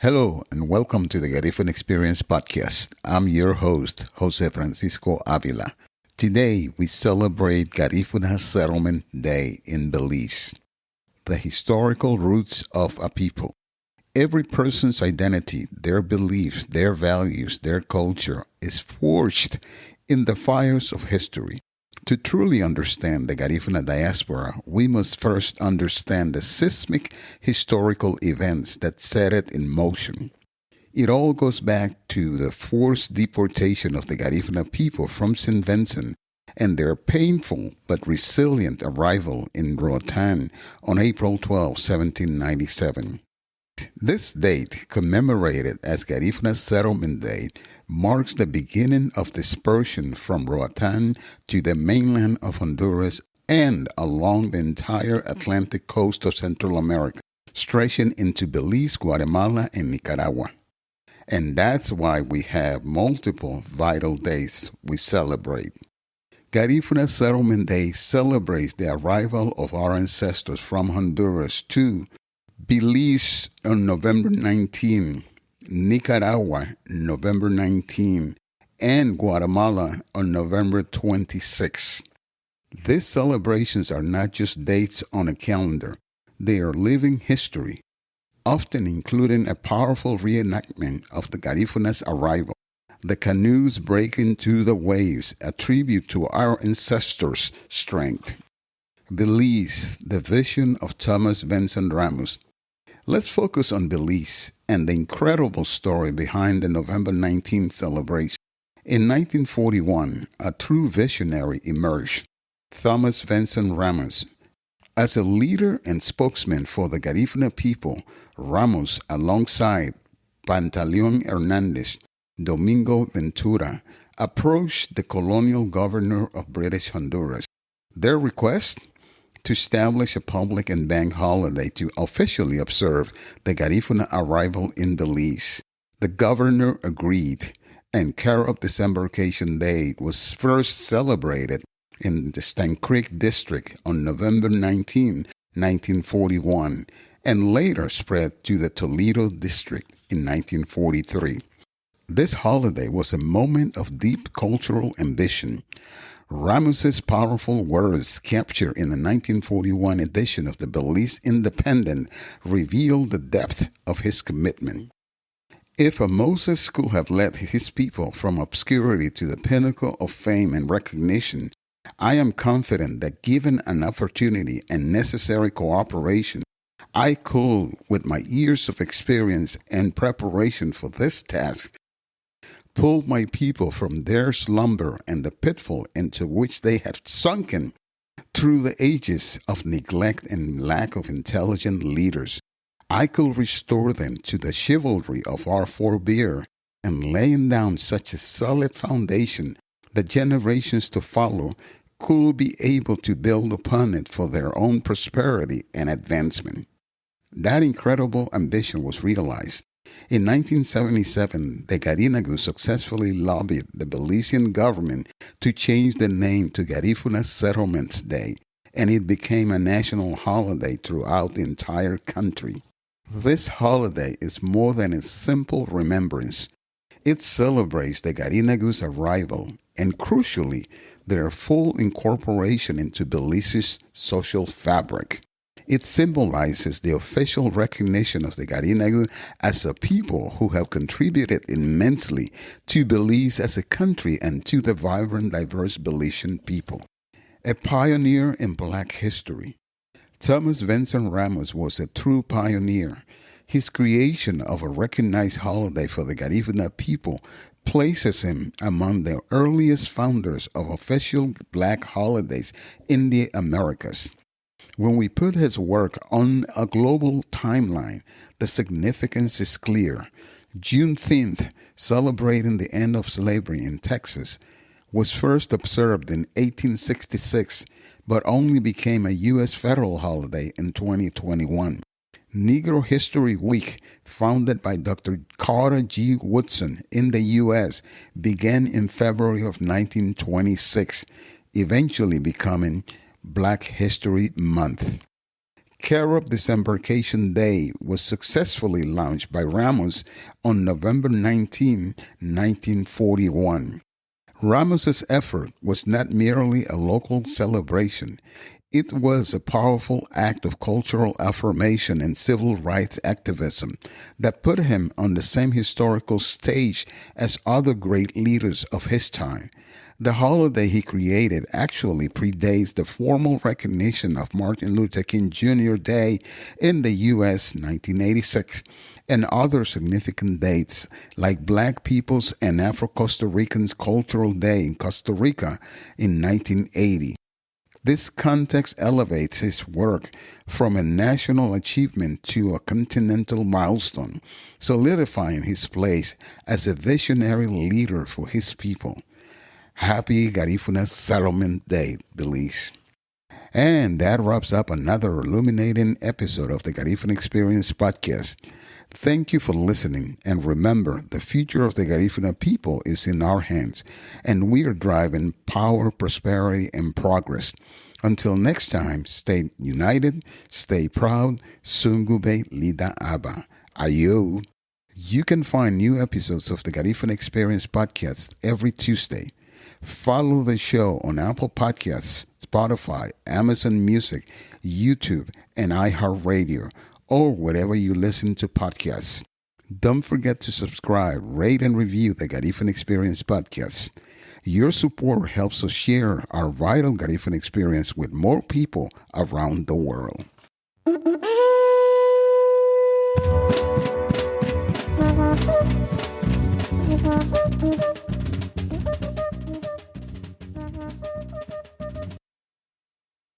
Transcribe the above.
Hello and welcome to the Garifuna Experience podcast. I'm your host, José Francisco Ávila. Today we celebrate Garifuna Settlement Day in Belize, the historical roots of a people. Every person's identity, their beliefs, their values, their culture is forged in the fires of history. To truly understand the Garifuna diaspora, we must first understand the seismic historical events that set it in motion. It all goes back to the forced deportation of the Garifuna people from St. Vincent and their painful but resilient arrival in Roatan on April 12, 1797. This date, commemorated as Garifuna Settlement Day, marks the beginning of dispersion from Roatan to the mainland of Honduras and along the entire Atlantic coast of Central America, stretching into Belize, Guatemala, and Nicaragua. And that's why we have multiple vital days we celebrate. Garifuna Settlement Day celebrates the arrival of our ancestors from Honduras to Belize on November 19, Nicaragua November 19, and Guatemala on November 26. These celebrations are not just dates on a calendar, they are living history, often including a powerful reenactment of the Garifuna's arrival. The canoes breaking through the waves, a tribute to our ancestors' strength. Belize, the vision of Thomas Vincent Ramos. Let's focus on Belize and the incredible story behind the November 19th celebration. In 1941, a true visionary emerged, Thomas Vincent Ramos. As a leader and spokesman for the Garifuna people, Ramos, alongside Pantaleon Hernandez, Domingo Ventura, approached the colonial governor of British Honduras. Their request? To establish a public and bank holiday to officially observe the Garifuna arrival in Belize. The governor agreed, and Carib Disembarkation Day was first celebrated in the Stann Creek district on November 19, 1941, and later spread to the Toledo district in 1943. This holiday was a moment of deep cultural ambition. Ramos's powerful words captured in the 1941 edition of the Belize Independent revealed the depth of his commitment. If a Moses could have led his people from obscurity to the pinnacle of fame and recognition, I am confident that given an opportunity and necessary cooperation, I could, with my years of experience and preparation for this task, pull my people from their slumber and the pitfall into which they had sunken through the ages of neglect and lack of intelligent leaders. I could restore them to the chivalry of our forebear and laying down such a solid foundation that generations to follow could be able to build upon it for their own prosperity and advancement. That incredible ambition was realized. In 1977, the Garinagu successfully lobbied the Belizean government to change the name to Garifuna Settlement Day, and it became a national holiday throughout the entire country. This holiday is more than a simple remembrance. It celebrates the Garinagu's arrival and, crucially, their full incorporation into Belize's social fabric. It symbolizes the official recognition of the Garinagu as a people who have contributed immensely to Belize as a country and to the vibrant, diverse Belizean people. A pioneer in Black history. Thomas Vincent Ramos was a true pioneer. His creation of a recognized holiday for the Garifuna people places him among the earliest founders of official Black holidays in the Americas. When we put his work on a global timeline, the significance is clear. Juneteenth, celebrating the end of slavery in Texas, was first observed in 1866, but only became a U.S. federal holiday in 2021. Negro History Week, founded by Dr. Carter G. Woodson in the U.S., began in February of 1926, eventually becoming Black History Month. Carob Disembarkation Day was successfully launched by Ramos on November 19, 1941. Ramos's effort was not merely a local celebration. It was a powerful act of cultural affirmation and civil rights activism that put him on the same historical stage as other great leaders of his time. The holiday he created actually predates the formal recognition of Martin Luther King Jr. Day in the U.S. 1986 and other significant dates like Black People's and Afro-Costa Ricans Cultural Day in Costa Rica in 1980. This context elevates his work from a national achievement to a continental milestone, solidifying his place as a visionary leader for his people. Happy Garifuna Settlement Day, Belize. And that wraps up another illuminating episode of the Garifuna Experience podcast. Thank you for listening, and remember, the future of the Garifuna people is in our hands, and we are driving power, prosperity, and progress. Until next time, stay united, stay proud, Sungube Lida Aba. Ayo. You can find new episodes of the Garifuna Experience podcast every Tuesday. Follow the show on Apple Podcasts, Spotify, Amazon Music, YouTube, and iHeartRadio, or wherever you listen to podcasts. Don't forget to subscribe, rate, and review the Garifuna Experience podcast. Your support helps us share our vital Garifuna experience with more people around the world.